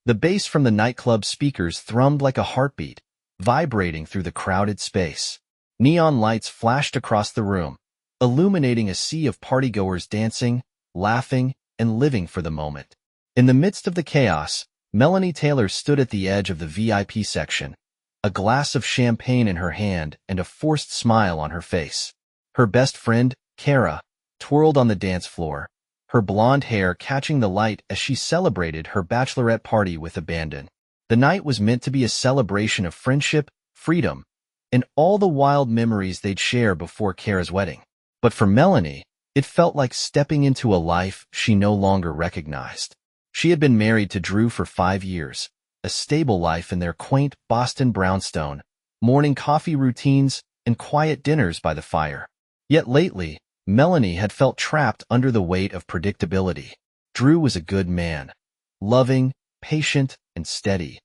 The bass from the nightclub speakers thrummed like a heartbeat, vibrating through the crowded space. Neon lights flashed across the room, illuminating a sea of partygoers dancing, laughing, and living for the moment. In the midst of the chaos, Melanie Taylor stood at the edge of the VIP section, a glass of champagne in her hand and a forced smile on her face. Her best friend, Kara, twirled on the dance floor, her blonde hair catching the light as she celebrated her bachelorette party with abandon. The night was meant to be a celebration of friendship, freedom, and all the wild memories they'd share before Kara's wedding. But for Melanie, it felt like stepping into a life she no longer recognized. She had been married to Drew for 5 years, a stable life in their quaint Boston brownstone, morning coffee routines, and quiet dinners by the fire. Yet lately, Melanie had felt trapped under the weight of predictability. Drew was a good man, loving, patient, and steady.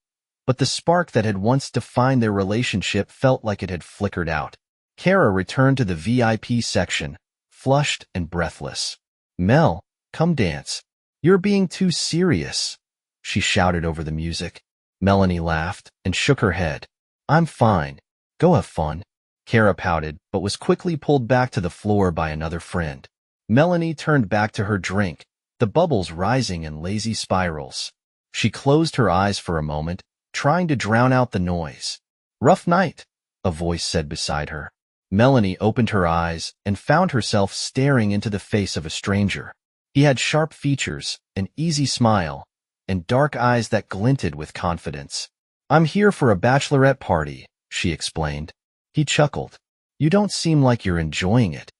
But the spark that had once defined their relationship felt like it had flickered out. Kara returned to the VIP section, flushed and breathless. "Mel, come dance. You're being too serious," she shouted over the music. Melanie laughed and shook her head. "I'm fine. Go have fun." Kara pouted, but was quickly pulled back to the floor by another friend. Melanie turned back to her drink, the bubbles rising in lazy spirals. She closed her eyes for a moment, trying to drown out the noise. "Rough night," a voice said beside her. Melanie opened her eyes and found herself staring into the face of a stranger. He had sharp features, an easy smile, and dark eyes that glinted with confidence. "I'm here for a bachelorette party," she explained. He chuckled. "You don't seem like you're enjoying it."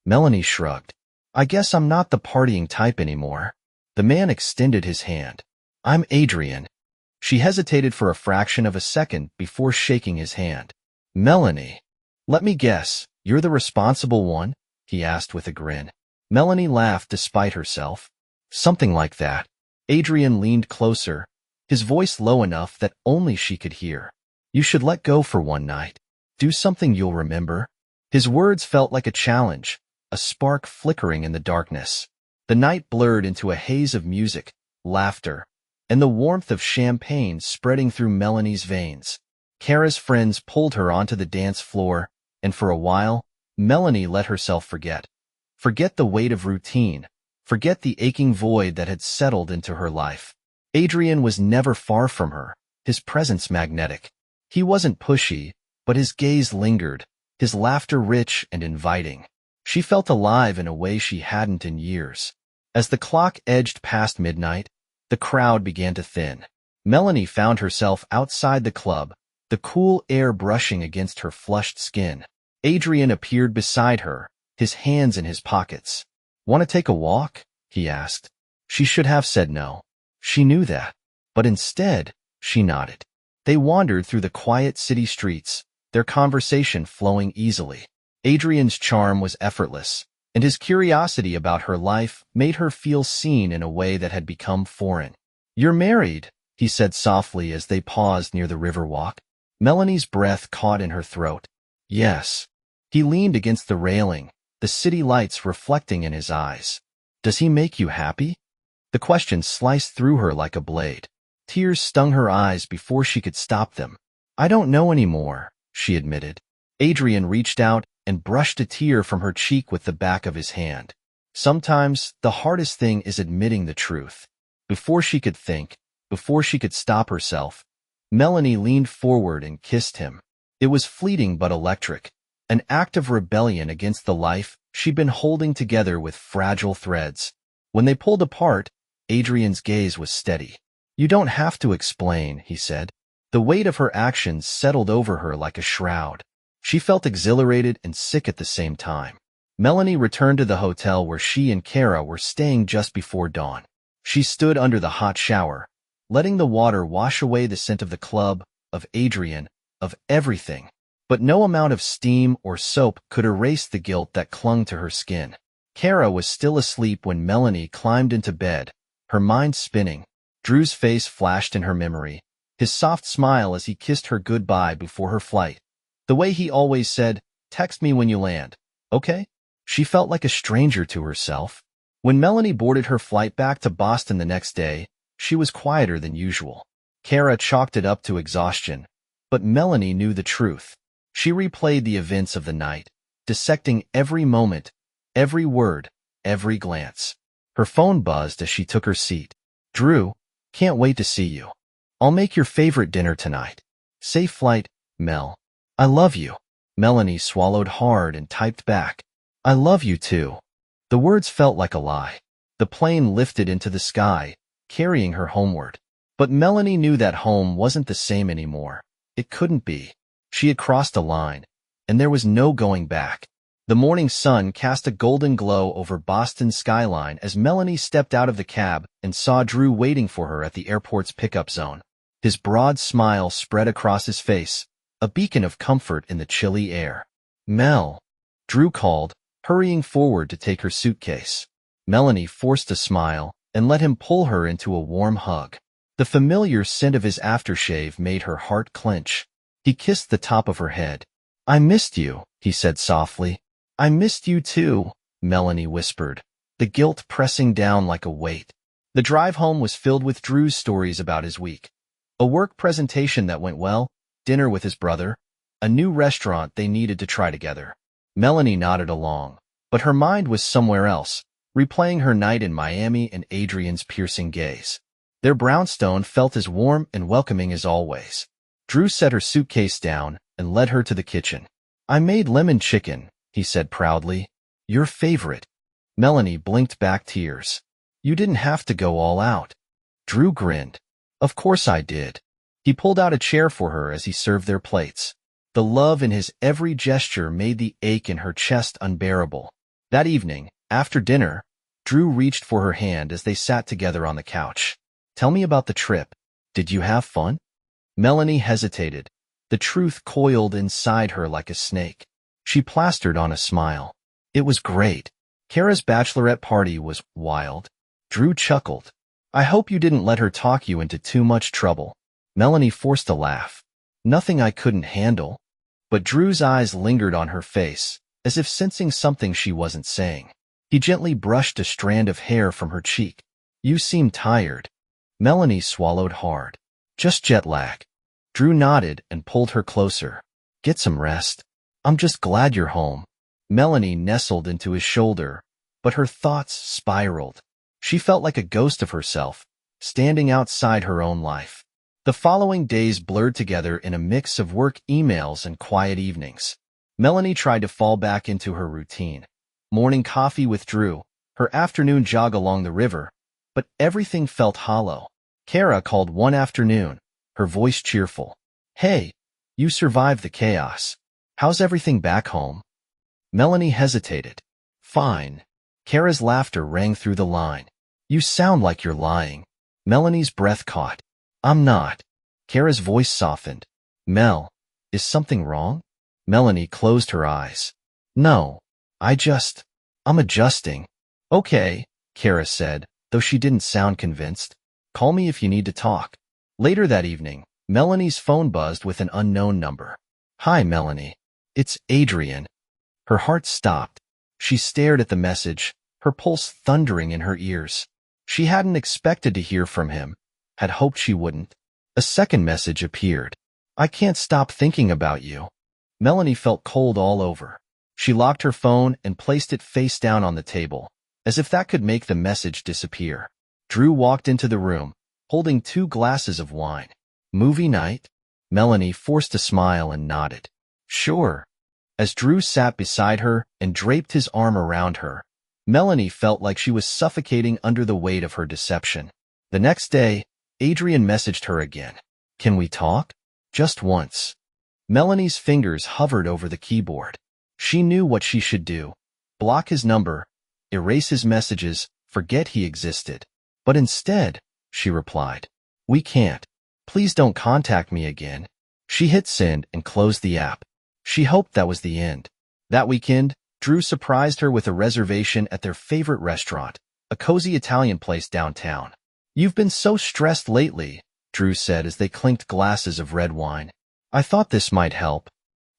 Melanie shrugged. "I guess I'm not the partying type anymore." The man extended his hand. "I'm Adrian." She hesitated for a fraction of a second before shaking his hand. "Melanie, let me guess, you're the responsible one?" he asked with a grin. Melanie laughed despite herself. "Something like that." Adrian leaned closer, his voice low enough that only she could hear. "You should let go for one night. Do something you'll remember." His words felt like a challenge, a spark flickering in the darkness. The night blurred into a haze of music, laughter, and the warmth of champagne spreading through Melanie's veins. Kara's friends pulled her onto the dance floor, and for a while, Melanie let herself forget. Forget the weight of routine. Forget the aching void that had settled into her life. Adrian was never far from her, his presence magnetic. He wasn't pushy, but his gaze lingered, his laughter rich and inviting. She felt alive in a way she hadn't in years. As the clock edged past midnight, the crowd began to thin. Melanie found herself outside the club, the cool air brushing against her flushed skin. Adrian appeared beside her, his hands in his pockets. "Want to take a walk?" he asked. She should have said no. She knew that. But instead, she nodded. They wandered through the quiet city streets, their conversation flowing easily. Adrian's charm was effortless, and his curiosity about her life made her feel seen in a way that had become foreign. "You're married," he said softly as they paused near the riverwalk. Melanie's breath caught in her throat. "Yes." He leaned against the railing, the city lights reflecting in his eyes. "Does he make you happy?" The question sliced through her like a blade. Tears stung her eyes before she could stop them. "I don't know anymore," she admitted. Adrian reached out and brushed a tear from her cheek with the back of his hand. Sometimes the hardest thing is admitting the truth. Before she could think, before she could stop herself, Melanie leaned forward and kissed him. It was fleeting but electric, an act of rebellion against the life she'd been holding together with fragile threads. When they pulled apart, Adrian's gaze was steady. "You don't have to explain," he said. The weight of her actions settled over her like a shroud. She felt exhilarated and sick at the same time. Melanie returned to the hotel where she and Kara were staying just before dawn. She stood under the hot shower, letting the water wash away the scent of the club, of Adrian, of everything. But no amount of steam or soap could erase the guilt that clung to her skin. Kara was still asleep when Melanie climbed into bed, her mind spinning. Drew's face flashed in her memory, his soft smile as he kissed her goodbye before her flight. The way he always said, "Text me when you land, okay?" She felt like a stranger to herself. When Melanie boarded her flight back to Boston the next day, she was quieter than usual. Kara chalked it up to exhaustion, but Melanie knew the truth. She replayed the events of the night, dissecting every moment, every word, every glance. Her phone buzzed as she took her seat. "Drew, can't wait to see you. I'll make your favorite dinner tonight. Safe flight, Mel. I love you." Melanie swallowed hard and typed back, "I love you too." The words felt like a lie. The plane lifted into the sky, carrying her homeward. But Melanie knew that home wasn't the same anymore. It couldn't be. She had crossed a line, and there was no going back. The morning sun cast a golden glow over Boston's skyline as Melanie stepped out of the cab and saw Drew waiting for her at the airport's pickup zone. His broad smile spread across his face, a beacon of comfort in the chilly air. "Mel," Drew called, hurrying forward to take her suitcase. Melanie forced a smile and let him pull her into a warm hug. The familiar scent of his aftershave made her heart clench. He kissed the top of her head. "I missed you," he said softly. "I missed you too," Melanie whispered, the guilt pressing down like a weight. The drive home was filled with Drew's stories about his week. A work presentation that went well, dinner with his brother, a new restaurant they needed to try together. Melanie nodded along, but her mind was somewhere else, replaying her night in Miami and Adrian's piercing gaze. Their brownstone felt as warm and welcoming as always. Drew set her suitcase down and led her to the kitchen. "I made lemon chicken," he said proudly. "Your favorite." Melanie blinked back tears. "You didn't have to go all out." Drew grinned. "Of course I did." He pulled out a chair for her as he served their plates. The love in his every gesture made the ache in her chest unbearable. That evening, after dinner, Drew reached for her hand as they sat together on the couch. "Tell me about the trip. Did you have fun?" Melanie hesitated. The truth coiled inside her like a snake. She plastered on a smile. "It was great. Kara's bachelorette party was wild." Drew chuckled. "I hope you didn't let her talk you into too much trouble." Melanie forced a laugh. "Nothing I couldn't handle." But Drew's eyes lingered on her face, as if sensing something she wasn't saying. He gently brushed a strand of hair from her cheek. "You seem tired." Melanie swallowed hard. "Just jet lag." Drew nodded and pulled her closer. "Get some rest. I'm just glad you're home." Melanie nestled into his shoulder, but her thoughts spiraled. She felt like a ghost of herself, standing outside her own life. The following days blurred together in a mix of work emails and quiet evenings. Melanie tried to fall back into her routine. Morning coffee with Drew, her afternoon jog along the river, but everything felt hollow. Kara called one afternoon, her voice cheerful. "Hey, you survived the chaos. How's everything back home?" Melanie hesitated. "Fine." Kara's laughter rang through the line. "You sound like you're lying." Melanie's breath caught. "I'm not." Kara's voice softened. "Mel, is something wrong?" Melanie closed her eyes. "No, I'm adjusting." "Okay," Kara said, though she didn't sound convinced. "Call me if you need to talk." Later that evening, Melanie's phone buzzed with an unknown number. "Hi, Melanie. It's Adrian." Her heart stopped. She stared at the message, her pulse thundering in her ears. She hadn't expected to hear from him, had hoped she wouldn't. A second message appeared. "I can't stop thinking about you." Melanie felt cold all over. She locked her phone and placed it face down on the table, as if that could make the message disappear. Drew walked into the room, holding 2 glasses of wine. "Movie night?" Melanie forced a smile and nodded. "Sure." As Drew sat beside her and draped his arm around her, Melanie felt like she was suffocating under the weight of her deception. The next day, Adrian messaged her again. "Can we talk?" "Just once." Melanie's fingers hovered over the keyboard. She knew what she should do. Block his number, erase his messages, forget he existed. But instead, she replied, "We can't. Please don't contact me again." She hit send and closed the app. She hoped that was the end. That weekend, Drew surprised her with a reservation at their favorite restaurant, a cozy Italian place downtown. "You've been so stressed lately," Drew said as they clinked glasses of red wine. "I thought this might help."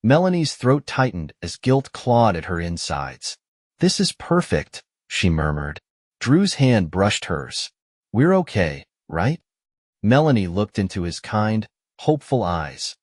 Melanie's throat tightened as guilt clawed at her insides. "This is perfect," she murmured. Drew's hand brushed hers. "We're okay, right?" Melanie looked into his kind, hopeful eyes.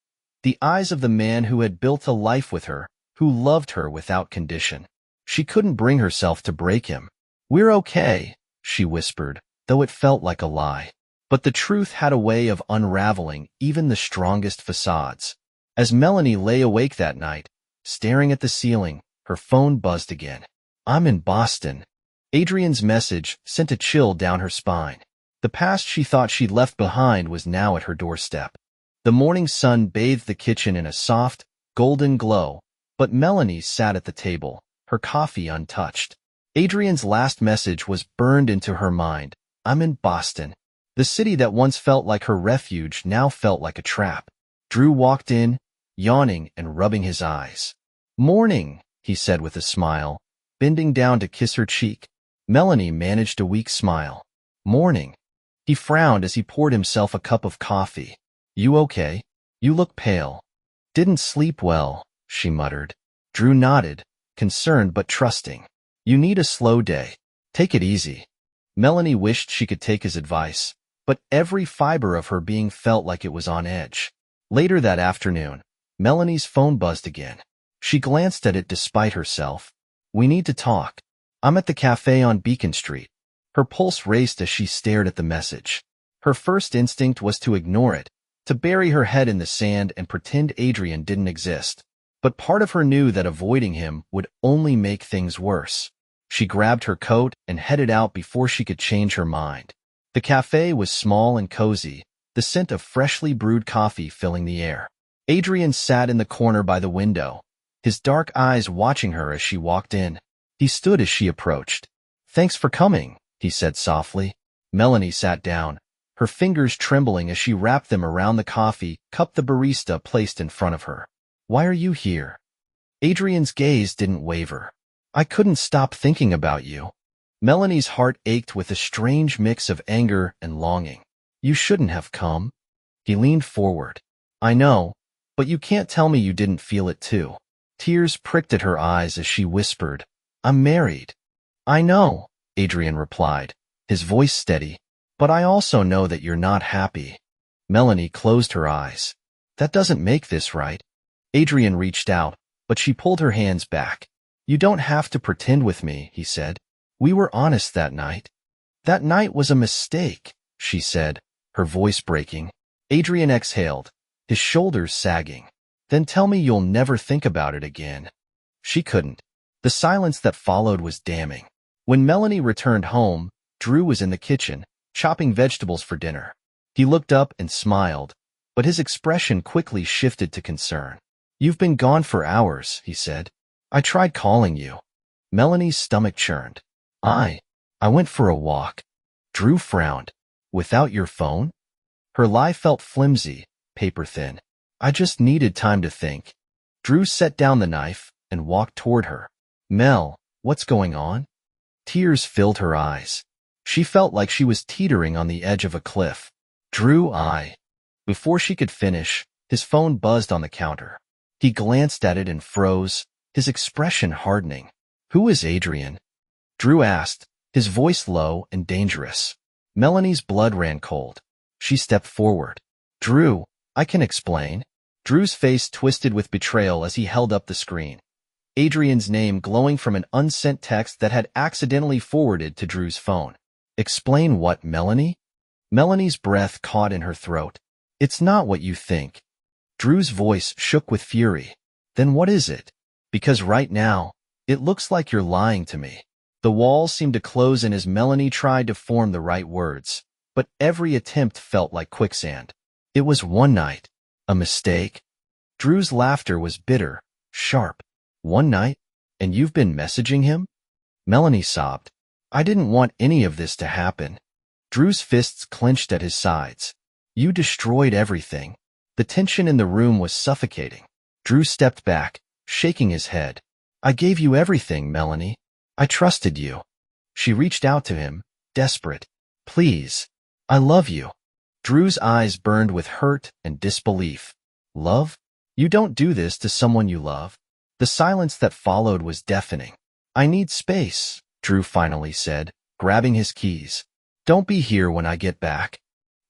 The eyes of the man who had built a life with her, who loved her without condition. She couldn't bring herself to break him. "We're okay," she whispered, though it felt like a lie. But the truth had a way of unraveling even the strongest facades. As Melanie lay awake that night, staring at the ceiling, her phone buzzed again. "I'm in Boston." Adrian's message sent a chill down her spine. The past she thought she'd left behind was now at her doorstep. The morning sun bathed the kitchen in a soft, golden glow, but Melanie sat at the table, her coffee untouched. Adrian's last message was burned into her mind. "I'm in Boston." The city that once felt like her refuge now felt like a trap. Drew walked in, yawning and rubbing his eyes. "Morning," he said with a smile, bending down to kiss her cheek. Melanie managed a weak smile. "Morning." He frowned as he poured himself a cup of coffee. "You okay? You look pale." "Didn't sleep well," she muttered. Drew nodded, concerned but trusting. "You need a slow day. Take it easy." Melanie wished she could take his advice, but every fiber of her being felt like it was on edge. Later that afternoon, Melanie's phone buzzed again. She glanced at it despite herself. "We need to talk. I'm at the cafe on Beacon Street." Her pulse raced as she stared at the message. Her first instinct was to ignore it, to bury her head in the sand and pretend Adrian didn't exist. But part of her knew that avoiding him would only make things worse. She grabbed her coat and headed out before she could change her mind. The cafe was small and cozy, the scent of freshly brewed coffee filling the air. Adrian sat in the corner by the window, his dark eyes watching her as she walked in. He stood as she approached. "Thanks for coming," he said softly. Melanie sat down, her fingers trembling as she wrapped them around the coffee cup the barista placed in front of her. "Why are you here?" Adrian's gaze didn't waver. "I couldn't stop thinking about you." Melanie's heart ached with a strange mix of anger and longing. "You shouldn't have come." He leaned forward. "I know, but you can't tell me you didn't feel it too." Tears pricked at her eyes as she whispered, "I'm married." "I know," Adrian replied, his voice steady, "but I also know that you're not happy." Melanie closed her eyes. "That doesn't make this right." Adrian reached out, but she pulled her hands back. "You don't have to pretend with me," he said. "We were honest that night." "That night was a mistake," she said, her voice breaking. Adrian exhaled, his shoulders sagging. "Then tell me you'll never think about it again." She couldn't. The silence that followed was damning. When Melanie returned home, Drew was in the kitchen, chopping vegetables for dinner. He looked up and smiled, but his expression quickly shifted to concern. "You've been gone for hours," he said. "I tried calling you." Melanie's stomach churned. I went for a walk." Drew frowned. "Without your phone?" Her lie felt flimsy, paper-thin. "I just needed time to think." Drew set down the knife and walked toward her. "Mel, what's going on?" Tears filled her eyes. She felt like she was teetering on the edge of a cliff. "Drew, Before she could finish, his phone buzzed on the counter. He glanced at it and froze, his expression hardening. "Who is Adrian?" Drew asked, his voice low and dangerous. Melanie's blood ran cold. She stepped forward. "Drew, I can explain." Drew's face twisted with betrayal as he held up the screen. Adrian's name glowing from an unsent text that had accidentally forwarded to Drew's phone. "Explain what, Melanie?" Melanie's breath caught in her throat. "It's not what you think." Drew's voice shook with fury. "Then what is it? Because right now, it looks like you're lying to me." The walls seemed to close in as Melanie tried to form the right words, but every attempt felt like quicksand. "It was one night. A mistake." Drew's laughter was bitter, sharp. "One night? And you've been messaging him?" Melanie sobbed. "I didn't want any of this to happen." Drew's fists clenched at his sides. "You destroyed everything." The tension in the room was suffocating. Drew stepped back, shaking his head. "I gave you everything, Melanie. I trusted you." She reached out to him, desperate. "Please. I love you." Drew's eyes burned with hurt and disbelief. "Love? You don't do this to someone you love." The silence that followed was deafening. "I need space," Drew finally said, grabbing his keys. "Don't be here when I get back."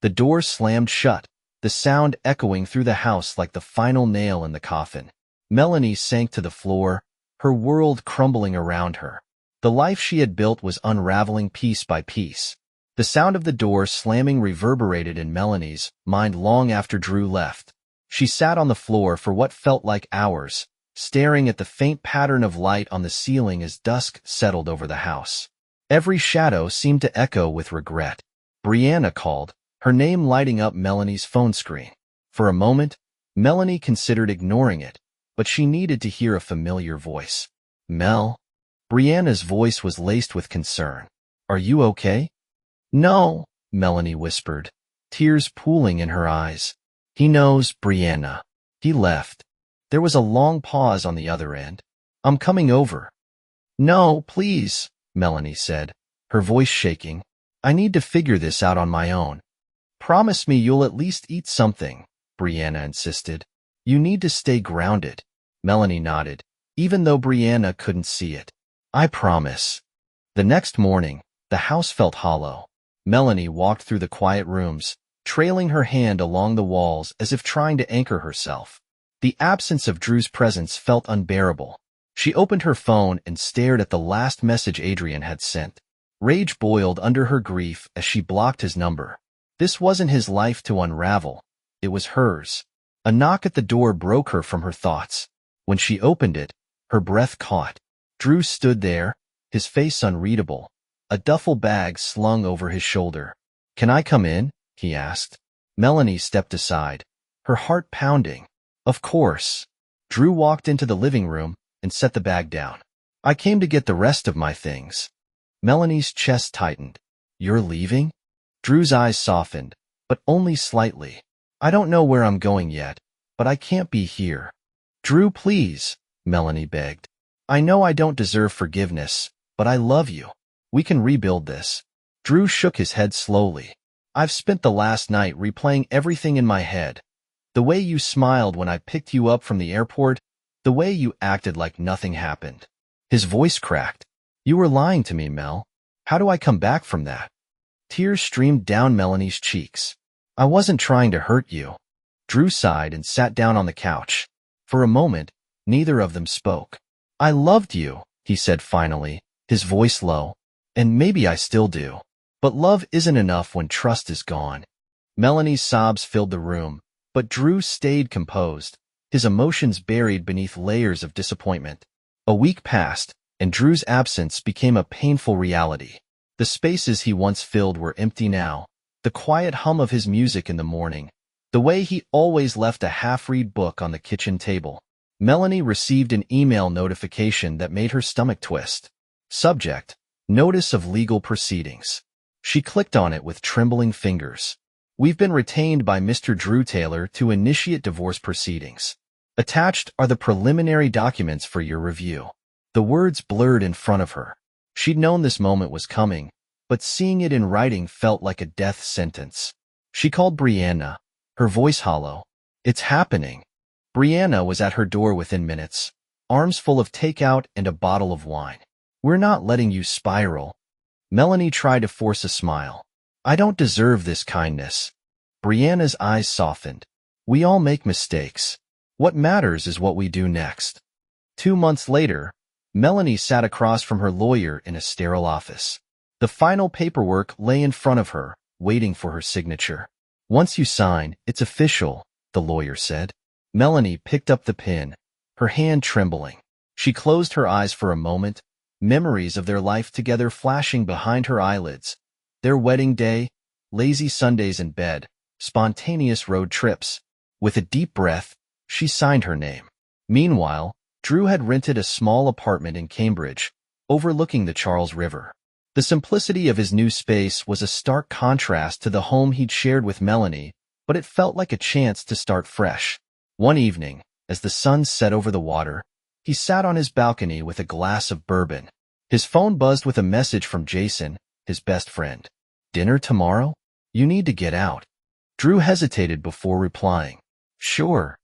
The door slammed shut, the sound echoing through the house like the final nail in the coffin. Melanie sank to the floor, her world crumbling around her. The life she had built was unraveling piece by piece. The sound of the door slamming reverberated in Melanie's mind long after Drew left. She sat on the floor for what felt like hours, staring at the faint pattern of light on the ceiling as dusk settled over the house. Every shadow seemed to echo with regret. Brianna called, her name lighting up Melanie's phone screen. For a moment, Melanie considered ignoring it, but she needed to hear a familiar voice. Mel? Brianna's voice was laced with concern. Are you okay? No, Melanie whispered, tears pooling in her eyes. He knows, Brianna. He left. There was a long pause on the other end. I'm coming over. No, please, Melanie said, her voice shaking. I need to figure this out on my own. Promise me you'll at least eat something, Brianna insisted. You need to stay grounded. Melanie nodded, even though Brianna couldn't see it. I promise. The next morning, the house felt hollow. Melanie walked through the quiet rooms, trailing her hand along the walls as if trying to anchor herself. The absence of Drew's presence felt unbearable. She opened her phone and stared at the last message Adrian had sent. Rage boiled under her grief as she blocked his number. This wasn't his life to unravel. It was hers. A knock at the door broke her from her thoughts. When she opened it, her breath caught. Drew stood there, his face unreadable, a duffel bag slung over his shoulder. Can I come in? He asked. Melanie stepped aside, her heart pounding. Of course. Drew walked into the living room and set the bag down. I came to get the rest of my things. Melanie's chest tightened. You're leaving? Drew's eyes softened, but only slightly. I don't know where I'm going yet, but I can't be here. Drew, please, Melanie begged. I know I don't deserve forgiveness, but I love you. We can rebuild this. Drew shook his head slowly. I've spent the last night replaying everything in my head. The way you smiled when I picked you up from the airport, the way you acted like nothing happened. His voice cracked. You were lying to me, Mel. How do I come back from that? Tears streamed down Melanie's cheeks. I wasn't trying to hurt you. Drew sighed and sat down on the couch. For a moment, neither of them spoke. I loved you, he said finally, his voice low. And maybe I still do. But love isn't enough when trust is gone. Melanie's sobs filled the room, but Drew stayed composed, his emotions buried beneath layers of disappointment. A week passed, and Drew's absence became a painful reality. The spaces he once filled were empty now, the quiet hum of his music in the morning, the way he always left a half-read book on the kitchen table. Melanie received an email notification that made her stomach twist. Subject: Notice of Legal Proceedings. She clicked on it with trembling fingers. We've been retained by Mr. Drew Taylor to initiate divorce proceedings. Attached are the preliminary documents for your review. The words blurred in front of her. She'd known this moment was coming, but seeing it in writing felt like a death sentence. She called Brianna, her voice hollow. It's happening. Brianna was at her door within minutes, arms full of takeout and a bottle of wine. We're not letting you spiral. Melanie tried to force a smile. I don't deserve this kindness. Brianna's eyes softened. We all make mistakes. What matters is what we do next. 2 months later, Melanie sat across from her lawyer in a sterile office. The final paperwork lay in front of her, waiting for her signature. Once you sign, it's official, the lawyer said. Melanie picked up the pen, her hand trembling. She closed her eyes for a moment, memories of their life together flashing behind her eyelids. Their wedding day, lazy Sundays in bed, spontaneous road trips. With a deep breath, she signed her name. Meanwhile, Drew had rented a small apartment in Cambridge, overlooking the Charles River. The simplicity of his new space was a stark contrast to the home he'd shared with Melanie, but it felt like a chance to start fresh. One evening, as the sun set over the water, he sat on his balcony with a glass of bourbon. His phone buzzed with a message from Jason, his best friend. Dinner tomorrow? You need to get out. Drew hesitated before replying. Sure.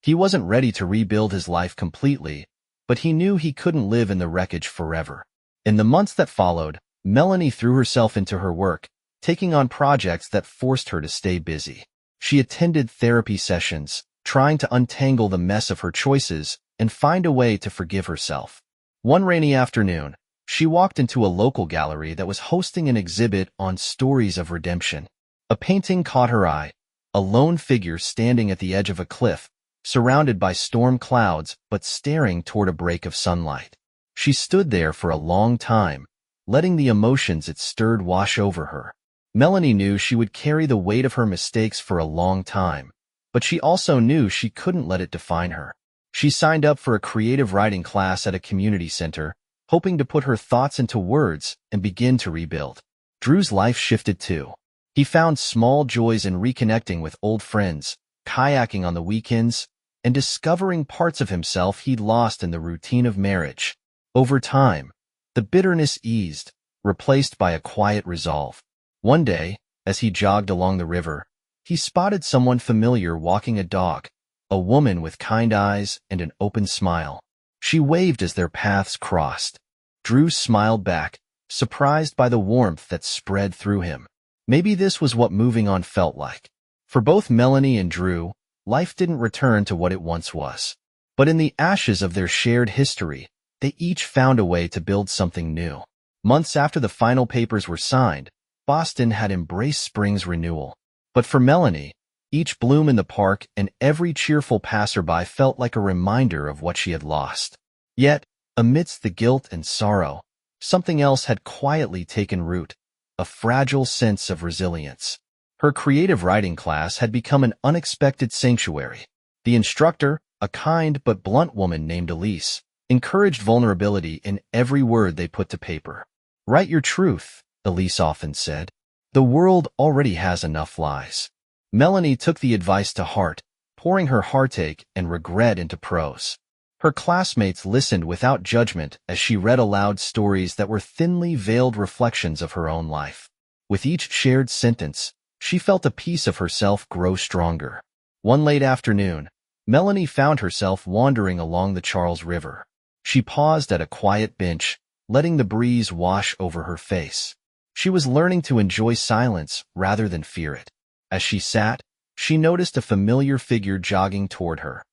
He wasn't ready to rebuild his life completely, but he knew he couldn't live in the wreckage forever. In the months that followed, Melanie threw herself into her work, taking on projects that forced her to stay busy. She attended therapy sessions, trying to untangle the mess of her choices and find a way to forgive herself. One rainy afternoon, she walked into a local gallery that was hosting an exhibit on stories of redemption. A painting caught her eye, a lone figure standing at the edge of a cliff, surrounded by storm clouds but staring toward a break of sunlight. She stood there for a long time, letting the emotions it stirred wash over her. Melanie knew she would carry the weight of her mistakes for a long time, but she also knew she couldn't let it define her. She signed up for a creative writing class at a community center, hoping to put her thoughts into words and begin to rebuild. Drew's life shifted too. He found small joys in reconnecting with old friends, kayaking on the weekends, and discovering parts of himself he'd lost in the routine of marriage. Over time, the bitterness eased, replaced by a quiet resolve. One day, as he jogged along the river, he spotted someone familiar walking a dog, a woman with kind eyes and an open smile. She waved as their paths crossed. Drew smiled back, surprised by the warmth that spread through him. Maybe this was what moving on felt like. For both Melanie and Drew, life didn't return to what it once was. But in the ashes of their shared history, they each found a way to build something new. Months after the final papers were signed, Boston had embraced spring's renewal. But for Melanie, each bloom in the park and every cheerful passerby felt like a reminder of what she had lost. Yet, amidst the guilt and sorrow, something else had quietly taken root, a fragile sense of resilience. Her creative writing class had become an unexpected sanctuary. The instructor, a kind but blunt woman named Elise, encouraged vulnerability in every word they put to paper. "Write your truth," Elise often said. "The world already has enough lies." Melanie took the advice to heart, pouring her heartache and regret into prose. Her classmates listened without judgment as she read aloud stories that were thinly veiled reflections of her own life. With each shared sentence, she felt a piece of herself grow stronger. One late afternoon, Melanie found herself wandering along the Charles River. She paused at a quiet bench, letting the breeze wash over her face. She was learning to enjoy silence rather than fear it. As she sat, she noticed a familiar figure jogging toward her.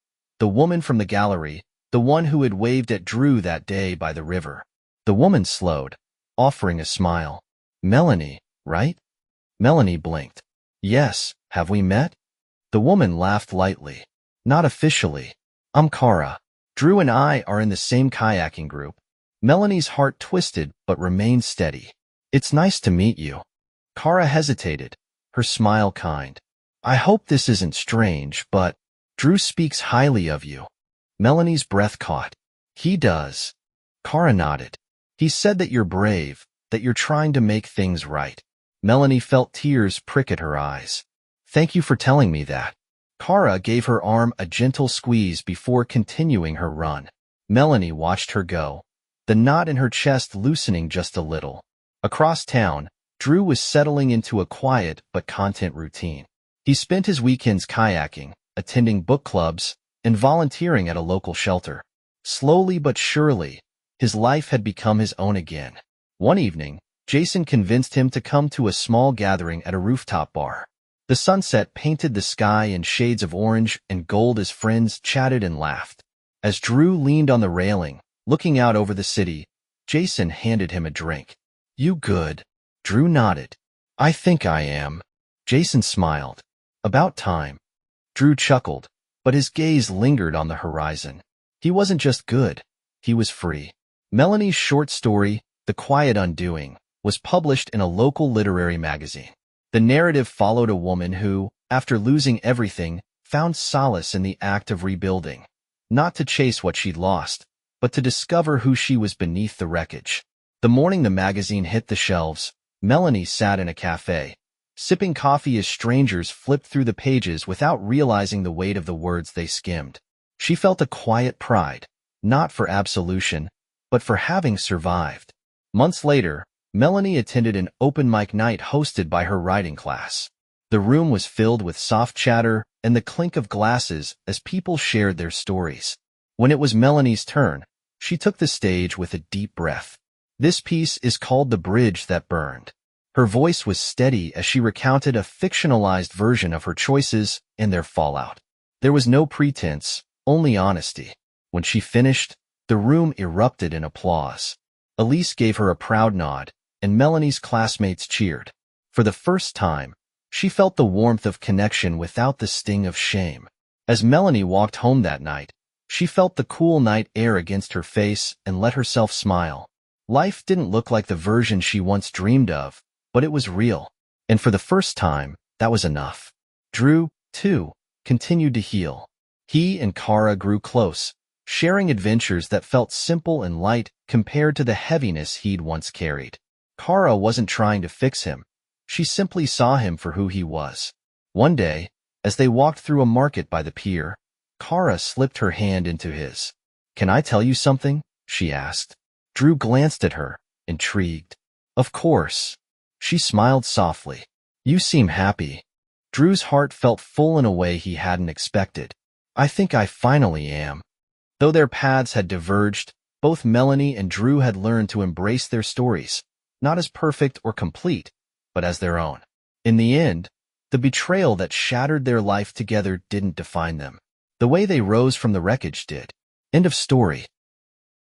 The woman from the gallery, the one who had waved at Drew that day by the river. The woman slowed, offering a smile. "Melanie, right?" Melanie blinked. "Yes, have we met?" The woman laughed lightly. "Not officially. I'm Kara. Drew and I are in the same kayaking group." Melanie's heart twisted but remained steady. "It's nice to meet you." Kara hesitated, her smile kind. "I hope this isn't strange, but Drew speaks highly of you." Melanie's breath caught. "He does." Kara nodded. "He said that you're brave, that you're trying to make things right." Melanie felt tears prick at her eyes. "Thank you for telling me that." Kara gave her arm a gentle squeeze before continuing her run. Melanie watched her go, the knot in her chest loosening just a little. Across town, Drew was settling into a quiet but content routine. He spent his weekends kayaking, attending book clubs, and volunteering at a local shelter. Slowly but surely, his life had become his own again. One evening, Jason convinced him to come to a small gathering at a rooftop bar. The sunset painted the sky in shades of orange and gold as friends chatted and laughed. As Drew leaned on the railing, looking out over the city, Jason handed him a drink. "You good?" Drew nodded. "I think I am." Jason smiled. "About time." Drew chuckled, but his gaze lingered on the horizon. He wasn't just good, he was free. Melanie's short story, The Quiet Undoing, was published in a local literary magazine. The narrative followed a woman who, after losing everything, found solace in the act of rebuilding. Not to chase what she'd lost, but to discover who she was beneath the wreckage. The morning the magazine hit the shelves, Melanie sat in a cafe, sipping coffee as strangers flipped through the pages without realizing the weight of the words they skimmed. She felt a quiet pride, not for absolution, but for having survived. Months later, Melanie attended an open mic night hosted by her writing class. The room was filled with soft chatter and the clink of glasses as people shared their stories. When it was Melanie's turn, she took the stage with a deep breath. This piece is called The Bridge That Burned. Her voice was steady as she recounted a fictionalized version of her choices and their fallout. There was no pretense, only honesty. When she finished, the room erupted in applause. Elise gave her a proud nod, and Melanie's classmates cheered. For the first time, she felt the warmth of connection without the sting of shame. As Melanie walked home that night, she felt the cool night air against her face and let herself smile. Life didn't look like the version she once dreamed of, but it was real. And for the first time, that was enough. Drew, too, continued to heal. He and Kara grew close, sharing adventures that felt simple and light compared to the heaviness he'd once carried. Kara wasn't trying to fix him. She simply saw him for who he was. One day, as they walked through a market by the pier, Kara slipped her hand into his. "Can I tell you something?" she asked. Drew glanced at her, intrigued. "Of course." She smiled softly. "You seem happy." Drew's heart felt full in a way he hadn't expected. "I think I finally am." Though their paths had diverged, both Melanie and Drew had learned to embrace their stories, not as perfect or complete, but as their own. In the end, the betrayal that shattered their life together didn't define them. The way they rose from the wreckage did. End of story.